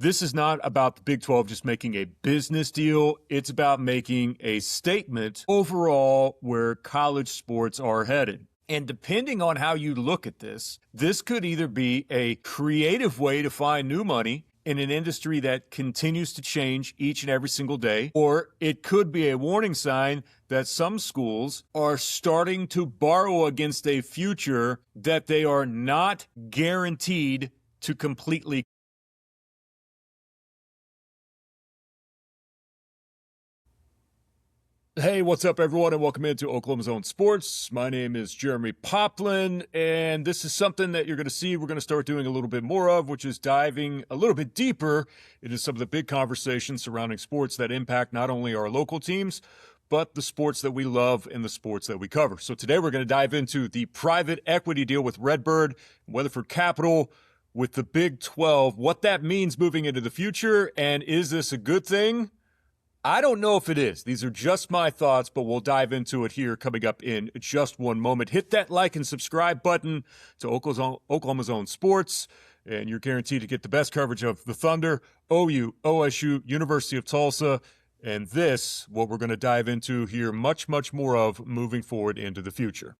This is not about the Big 12 just making a business deal. It's about making a statement overall where college sports are headed. And depending on how you look at this could either be a creative way to find new money in an industry that continues to change each and every single day, or it could be a warning sign that some schools are starting to borrow against a future that they are not guaranteed to completely. Hey, what's up, everyone, and welcome into Oklahoma's Own Sports. My name is Jeremy Poplin, and this is something that you're going to see we're going to start doing a little bit more of, which is diving a little bit deeper into some of the big conversations surrounding sports that impact not only our local teams, but the sports that we love and the sports that we cover. So today we're going to dive into the private equity deal with RedBird, Weatherford Capital, with the Big 12, what that means moving into the future, and is this a good thing? I don't know if it is. These are just my thoughts, but we'll dive into it here coming up in just one moment. Hit that like and subscribe button to Oklahoma's Own Sports, and you're guaranteed to get the best coverage of the Thunder, OU, OSU, University of Tulsa, and this, what we're going to dive into here much, much more of moving forward into the future.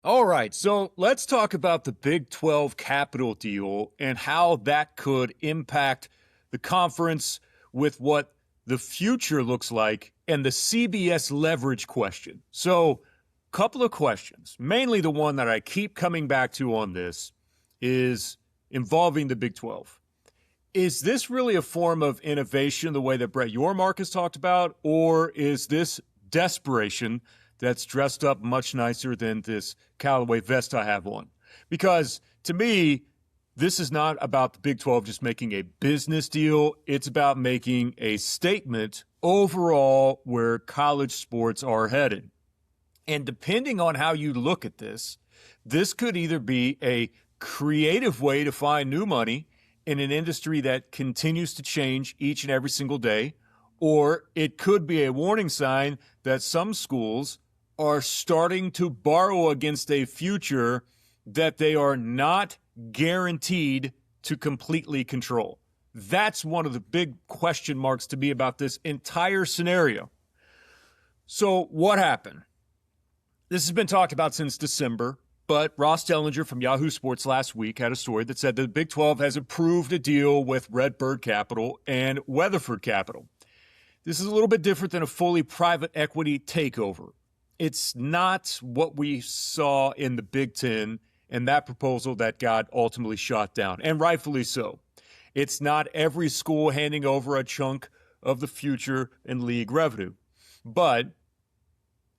All right, so let's talk about the Big 12 capital deal and how that could impact the conference with what the future looks like and the CBS leverage question. So, couple of questions. Mainly the one that I keep coming back to on this is involving the Big 12. Is this really a form of innovation the way that Brett Yormark has talked about, or is this desperation that's dressed up much nicer than this Callaway vest I have on? Because to me, this is not about the Big 12 just making a business deal. It's about making a statement overall where college sports are headed. And depending on how you look at this could either be a creative way to find new money in an industry that continues to change each and every single day, or it could be a warning sign that some schools are starting to borrow against a future that they are not guaranteed to completely control. That's one of the big question marks to me about this entire scenario. So what happened? This has been talked about since December, but Ross Dellinger from Yahoo Sports last week had a story that said that the Big 12 has approved a deal with RedBird Capital and Weatherford Capital. This is a little bit different than a fully private equity takeover. It's not what we saw in the Big Ten and that proposal that got ultimately shot down, and rightfully so. It's not every school handing over a chunk of the future and league revenue, but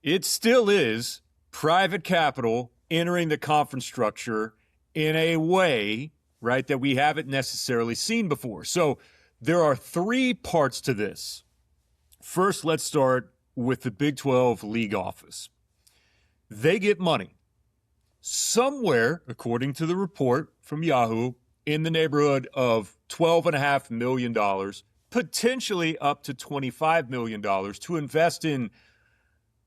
it still is private capital entering the conference structure in a way, right, that we haven't necessarily seen before. So there are three parts to this. First, let's start with the Big 12 league office. They get money. Somewhere, according to the report from Yahoo, in the neighborhood of $12.5 million, potentially up to $25 million to invest in,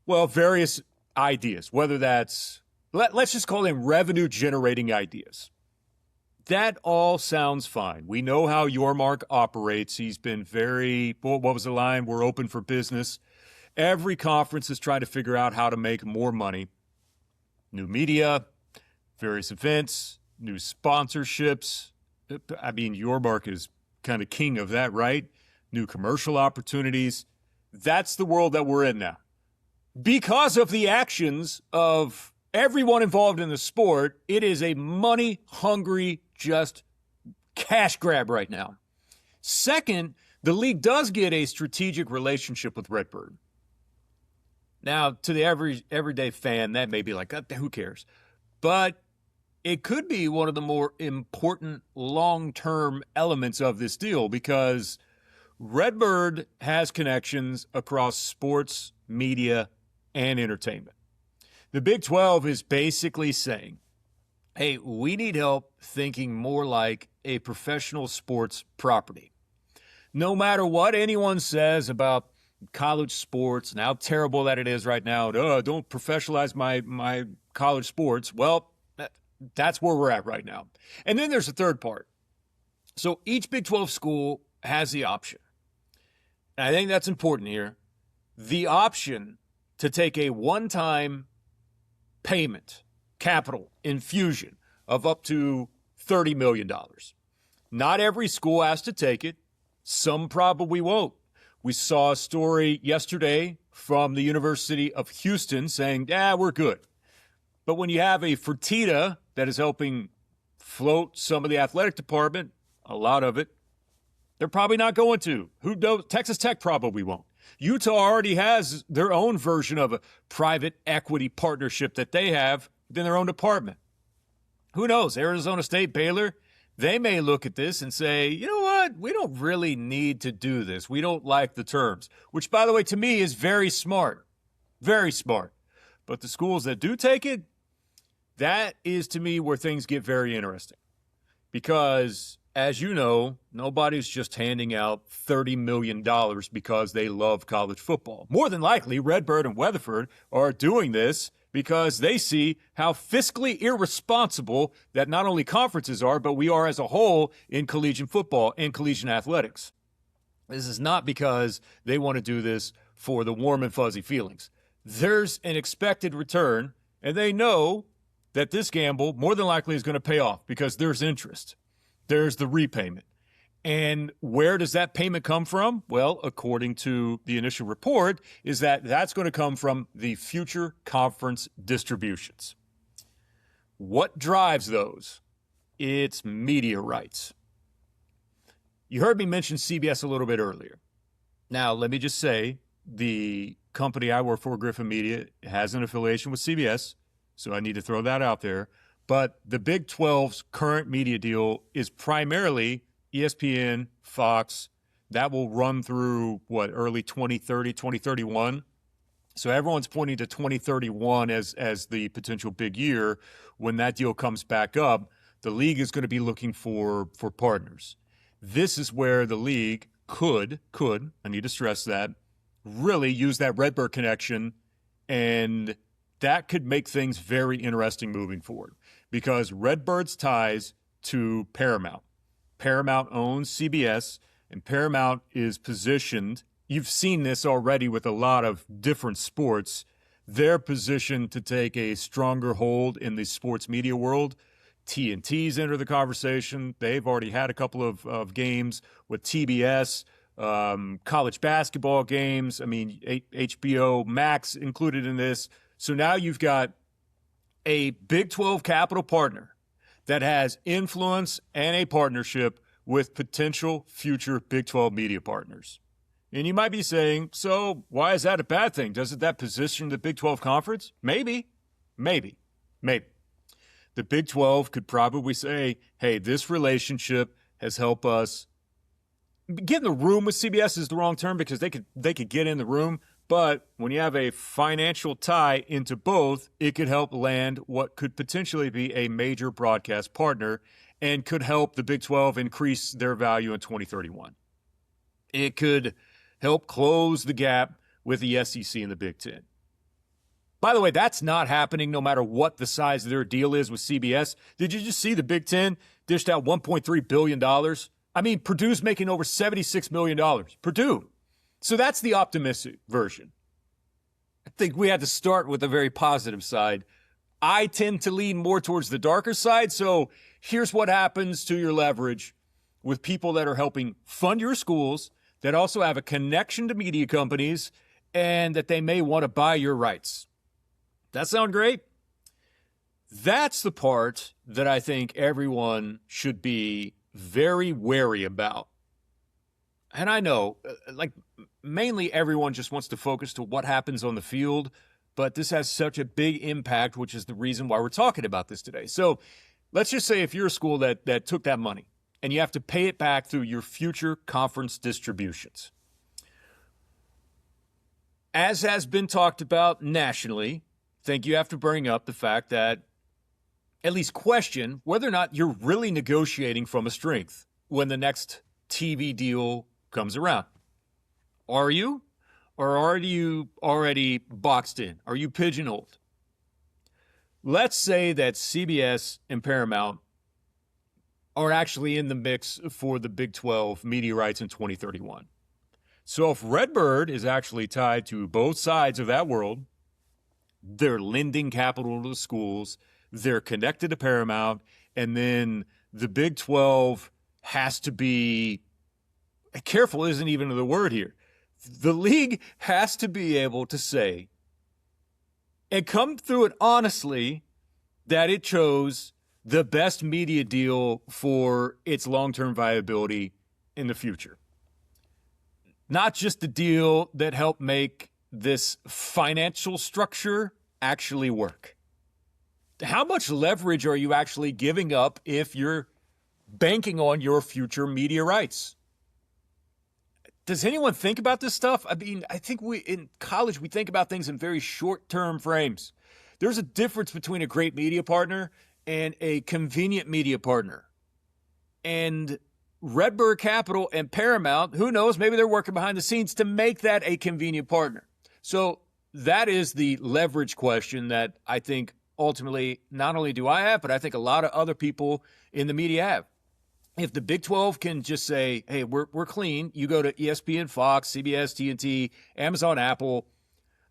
well, various ideas, whether that's, let's just call them revenue-generating ideas. That all sounds fine. We know how Yormark operates. He's been very, what was the line? We're open for business. Every conference is trying to figure out how to make more money. New media, various events, new sponsorships. I mean, Yormark is kind of king of that, right? New commercial opportunities. That's the world that we're in now. Because of the actions of everyone involved in the sport, it is a money-hungry, just cash grab right now. Second, the league does get a strategic relationship with RedBird. Now, to the everyday fan, that may be like, who cares? But it could be one of the more important long-term elements of this deal because RedBird has connections across sports, media, and entertainment. The Big 12 is basically saying, hey, we need help thinking more like a professional sports property. No matter what anyone says about college sports and how terrible that it is right now, don't professionalize my college sports. Well, that's where we're at right now. And then there's a third part. So each Big 12 school has the option. And I think that's important here. The option to take a one-time payment, capital infusion of up to $30 million. Not every school has to take it. Some probably won't. We saw a story yesterday from the University of Houston saying, we're good. But when you have a Fertitta that is helping float some of the athletic department, a lot of it, they're probably not going to. Who knows? Texas Tech probably won't. Utah already has their own version of a private equity partnership that they have within their own department. Who knows? Arizona State, Baylor, they may look at this and say, you know what? We don't really need to do this. We don't like the terms, which, by the way, to me is very smart. Very smart. But the schools that do take it, that is, to me, where things get very interesting. Because, as you know, nobody's just handing out $30 million because they love college football. More than likely, RedBird and Weatherford are doing this because they see how fiscally irresponsible that not only conferences are, but we are as a whole in collegiate football and collegiate athletics. This is not because they want to do this for the warm and fuzzy feelings. There's an expected return, and they know that this gamble more than likely is going to pay off because there's interest. There's the repayment. And where does that payment come from? Well, according to the initial report, is that that's going to come from the future conference distributions. What drives those? It's media rights. You heard me mention CBS a little bit earlier. Now, let me just say, the company I work for, Griffin Media, has an affiliation with CBS, so I need to throw that out there. But the Big 12's current media deal is primarily ESPN, Fox. That will run through, early 2030, 2031. So everyone's pointing to 2031 as the potential big year. When that deal comes back up, the league is going to be looking for partners. This is where the league could, I need to stress that, really use that RedBird connection, and that could make things very interesting moving forward because RedBird's ties to Paramount. Paramount owns CBS, and Paramount is positioned. You've seen this already with a lot of different sports. They're positioned to take a stronger hold in the sports media world. TNT's enter the conversation. They've already had a couple of games with TBS, college basketball games. I mean, HBO Max included in this. So now you've got a Big 12 capital partner that has influence and a partnership with potential future Big 12 media partners. And you might be saying, so why is that a bad thing? Doesn't that position the Big 12 conference? Maybe. The Big 12 could probably say, hey, this relationship has helped us. Get in the room with CBS is the wrong term because they could get in the room. But when you have a financial tie into both, it could help land what could potentially be a major broadcast partner and could help the Big 12 increase their value in 2031. It could help close the gap with the SEC and the Big Ten. By the way, that's not happening no matter what the size of their deal is with CBS. Did you just see the Big Ten dished out $1.3 billion? I mean, Purdue's making over $76 million. Purdue. So that's the optimistic version. I think we had to start with a very positive side. I tend to lean more towards the darker side. So here's what happens to your leverage with people that are helping fund your schools, that also have a connection to media companies, and that they may want to buy your rights. That sound great? That's the part that I think everyone should be very wary about. And I know, mainly everyone just wants to focus to what happens on the field, but this has such a big impact, which is the reason why we're talking about this today. So let's just say if you're a school that took that money and you have to pay it back through your future conference distributions. As has been talked about nationally, I think you have to bring up the fact that at least question whether or not you're really negotiating from a strength when the next TV deal comes around. Are you? Or are you already boxed in? Are you pigeonholed? Let's say that CBS and Paramount are actually in the mix for the Big 12 media rights in 2031. So if RedBird is actually tied to both sides of that world, they're lending capital to the schools, they're connected to Paramount, and then the Big 12 has to be careful, isn't even the word here. The league has to be able to say and come through it honestly that it chose the best media deal for its long-term viability in the future. Not just the deal that helped make this financial structure actually work. How much leverage are you actually giving up if you're banking on your future media rights? Does anyone think about this stuff? I mean, I think in college, we think about things in very short-term frames. There's a difference between a great media partner and a convenient media partner. And RedBird Capital and Paramount, who knows, maybe they're working behind the scenes to make that a convenient partner. So that is the leverage question that I think ultimately not only do I have, but I think a lot of other people in the media have. If the Big 12 can just say, hey, we're clean, you go to ESPN, Fox, CBS, TNT, Amazon, Apple,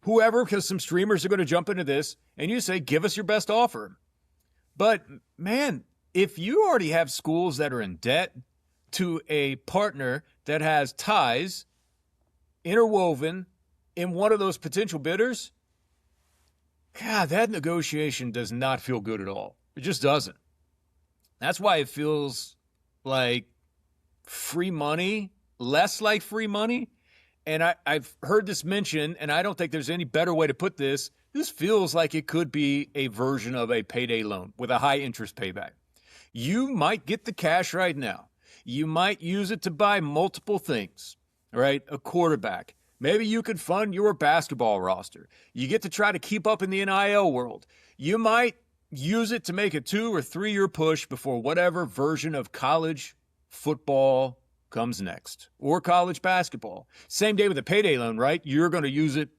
whoever, because some streamers are going to jump into this, and you say, give us your best offer. But, man, if you already have schools that are in debt to a partner that has ties interwoven in one of those potential bidders, God, that negotiation does not feel good at all. It just doesn't. That's why it feels like free money, less like free money. And I've heard this mentioned, and I don't think there's any better way to put this. This feels like it could be a version of a payday loan with a high interest payback. You might get the cash right now. You might use it to buy multiple things, right? A quarterback. Maybe you could fund your basketball roster. You get to try to keep up in the NIL world. You might use it to make a 2 or 3 year push before whatever version of college football comes next, or college basketball. Same day with a payday loan, right? You're going to use it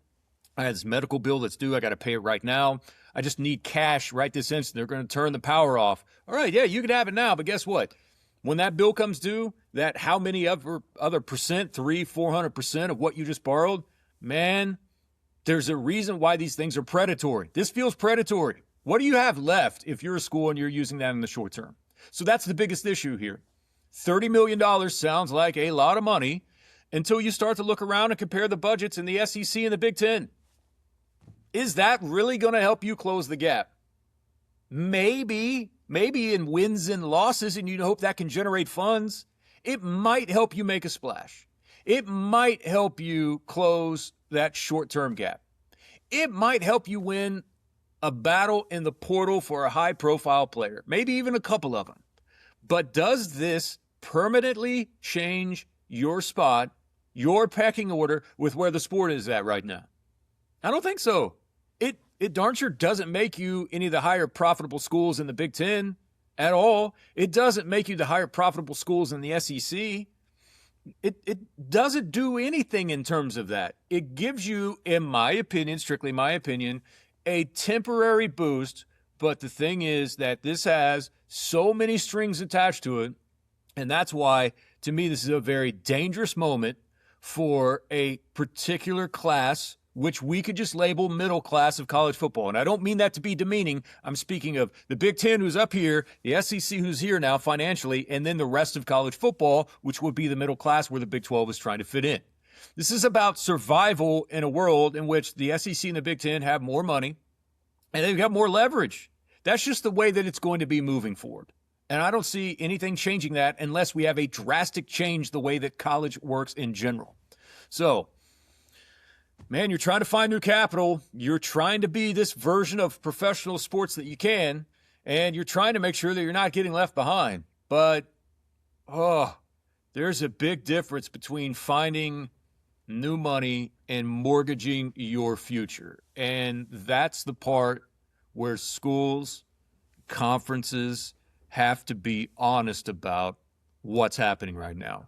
as medical bill that's due. I got to pay it right now. I just need cash right this instant. They're going to turn the power off. All right, yeah, you can have it now, but guess what? When that bill comes due, that how many other percent, 300-400% of what you just borrowed, man, there's a reason why these things are predatory. This feels predatory. What do you have left if you're a school and you're using that in the short term? So that's the biggest issue here. $30 million sounds like a lot of money until you start to look around and compare the budgets in the SEC and the Big Ten. Is that really going to help you close the gap? Maybe in wins and losses, and you hope that can generate funds. It might help you make a splash. It might help you close that short-term gap. It might help you win a battle in the portal for a high-profile player, maybe even a couple of them. But does this permanently change your spot, your pecking order with where the sport is at right now? I don't think so. It darn sure doesn't make you any of the higher profitable schools in the Big Ten at all. It doesn't make you the higher profitable schools in the SEC. It doesn't do anything in terms of that. It gives you, in my opinion, strictly my opinion, a temporary boost. But the thing is that this has so many strings attached to it. And that's why, to me, this is a very dangerous moment for a particular class, which we could just label middle class of college football. And I don't mean that to be demeaning. I'm speaking of the Big Ten, who's up here, the SEC, who's here now financially, and then the rest of college football, which would be the middle class where the Big 12 is trying to fit in. This is about survival in a world in which the SEC and the Big Ten have more money and they've got more leverage. That's just the way that it's going to be moving forward. And I don't see anything changing that unless we have a drastic change the way that college works in general. So, man, you're trying to find new capital. You're trying to be this version of professional sports that you can, and you're trying to make sure that you're not getting left behind. But, there's a big difference between finding new money and mortgaging your future. And that's the part where schools, conferences have to be honest about what's happening right now.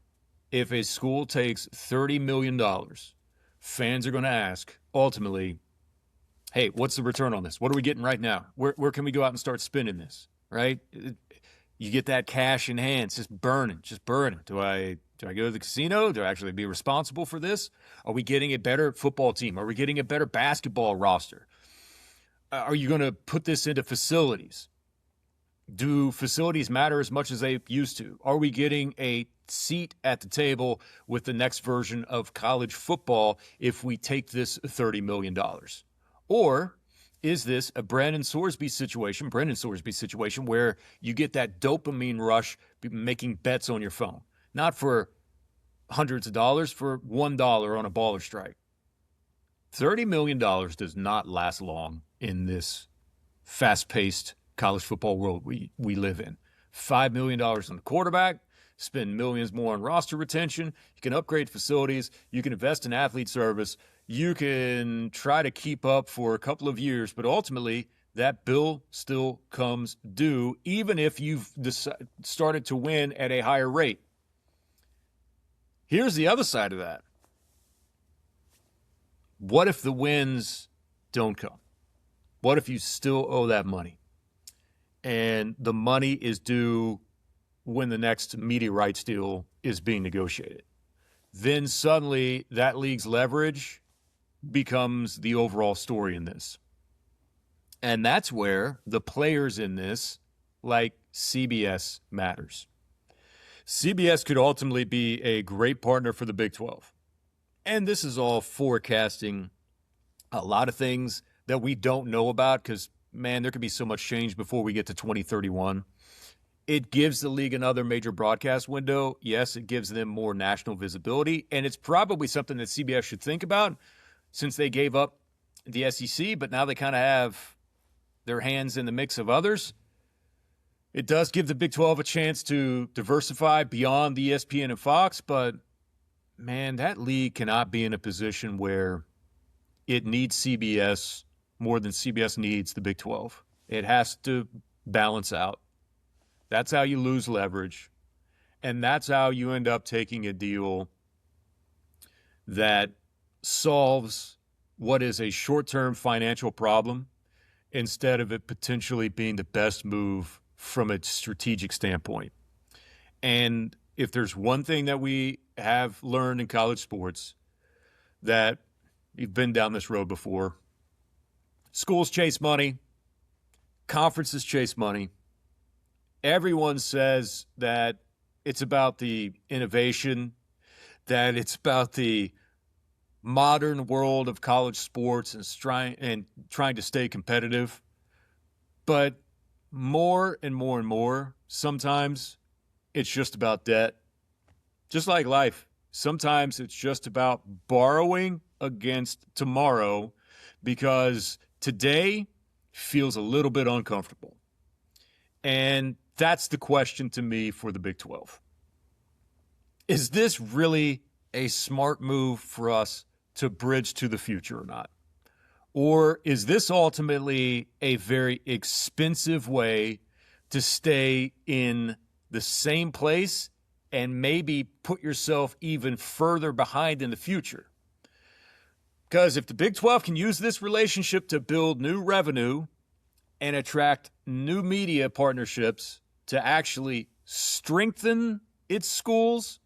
If a school takes $30 million, fans are going to ask, ultimately, hey, what's the return on this? What are we getting right now? Where can we go out and start spending this, right? You get that cash in hand, it's just burning, just burning. Do I go to the casino? Do I actually be responsible for this? Are we getting a better football team? Are we getting a better basketball roster? Are you going to put this into facilities? Do facilities matter as much as they used to? Are we getting a seat at the table with the next version of college football if we take this $30 million? Or is this a Brendan Sorsby situation where you get that dopamine rush making bets on your phone? Not for hundreds of dollars, for $1 on a baller strike. $30 million does not last long in this fast-paced college football world we live in. $5 million on the quarterback, spend millions more on roster retention. You can upgrade facilities. You can invest in athlete service. You can try to keep up for a couple of years, but ultimately that bill still comes due, even if you've started to win at a higher rate. Here's the other side of that. What if the wins don't come? What if you still owe that money? And the money is due when the next media rights deal is being negotiated. Then suddenly that league's leverage becomes the overall story in this. And that's where the players in this, like CBS, matters. CBS could ultimately be a great partner for the Big 12. And this is all forecasting a lot of things that we don't know about because, man, there could be so much change before we get to 2031. It gives the league another major broadcast window. Yes, it gives them more national visibility. And it's probably something that CBS should think about since they gave up the SEC, but now they kind of have their hands in the mix of others. It does give the Big 12 a chance to diversify beyond the ESPN and Fox, but, man, that league cannot be in a position where it needs CBS more than CBS needs the Big 12. It has to balance out. That's how you lose leverage. And that's how you end up taking a deal that solves what is a short-term financial problem instead of it potentially being the best move from a strategic standpoint. And if there's one thing that we have learned in college sports, that you've been down this road before, schools chase money, conferences chase money. Everyone says that it's about the innovation, that it's about the modern world of college sports and trying to stay competitive. But more and more and more, sometimes it's just about debt. Just like life, sometimes it's just about borrowing against tomorrow because today feels a little bit uncomfortable. And that's the question to me for the Big 12. Is this really a smart move for us to bridge to the future or not? Or is this ultimately a very expensive way to stay in the same place and maybe put yourself even further behind in the future? Because if the Big 12 can use this relationship to build new revenue and attract new media partnerships to actually strengthen its schools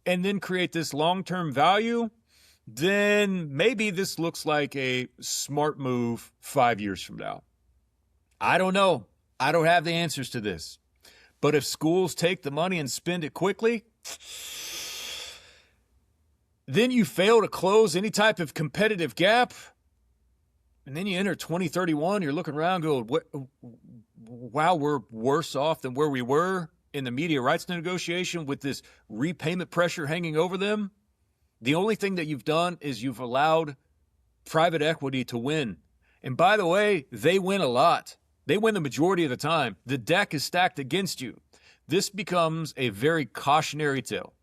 and then create this long-term value, then maybe this looks like a smart move 5 years from now. I don't know. I don't have the answers to this. But if schools take the money and spend it quickly, then you fail to close any type of competitive gap. And then you enter 2031, you're looking around going, wow, we're worse off than where we were in the media rights negotiation with this repayment pressure hanging over them. The only thing that you've done is you've allowed private equity to win. And by the way, they win a lot. They win the majority of the time. The deck is stacked against you. This becomes a very cautionary tale.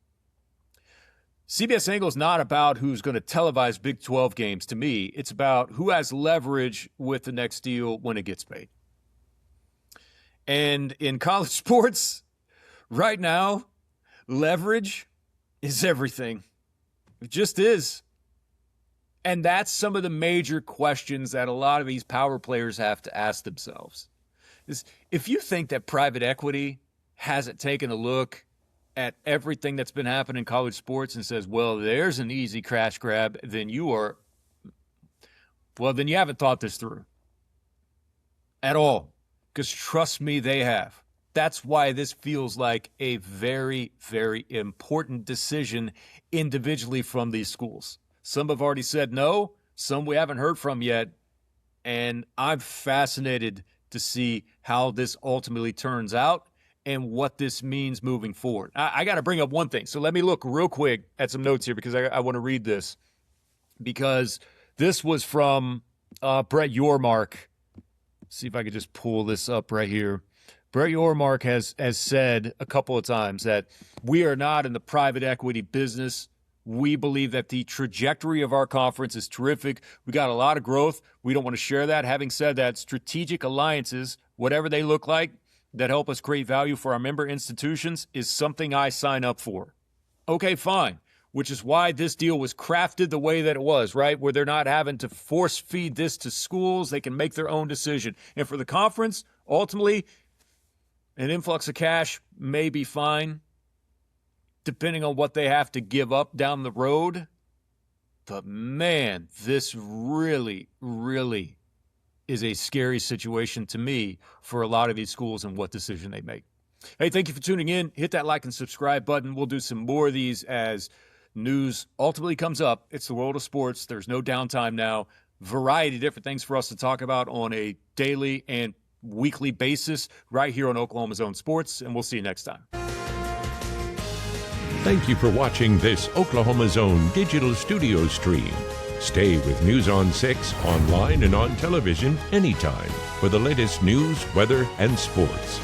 CBS angle is not about who's going to televise Big 12 games to me. It's about who has leverage with the next deal when it gets paid. And in college sports, right now, leverage is everything. It just is. And that's some of the major questions that a lot of these power players have to ask themselves. Is if you think that private equity hasn't taken a look at everything that's been happening in college sports and says, well, there's an easy crash grab, then you haven't thought this through at all. Because trust me, they have. That's why this feels like a very, very important decision individually from these schools. Some have already said no, some we haven't heard from yet, and I'm fascinated to see how this ultimately turns out and what this means moving forward. I got to bring up one thing. So let me look real quick at some notes here because I want to read this, because this was from Brett Yormark. See if I could just pull this up right here. Brett Yormark has said a couple of times that we are not in the private equity business. We believe that the trajectory of our conference is terrific. We got a lot of growth. We don't want to share that. Having said that, strategic alliances, whatever they look like, that help us create value for our member institutions is something I sign up for. Okay, fine. Which is why this deal was crafted the way that it was, right? Where they're not having to force feed this to schools. They can make their own decision. And for the conference, ultimately, an influx of cash may be fine, depending on what they have to give up down the road. But man, this really, really is a scary situation to me for a lot of these schools and what decision they make. Hey, thank you for tuning in. Hit that like and subscribe button. We'll do some more of these as news ultimately comes up. It's the world of sports. There's no downtime now. Variety of different things for us to talk about on a daily and weekly basis right here on Oklahoma's Own Sports, and we'll see you next time. Thank you for watching this Oklahoma's Own digital studio stream. Stay with News on 6 online and on television anytime for the latest news, weather, and sports.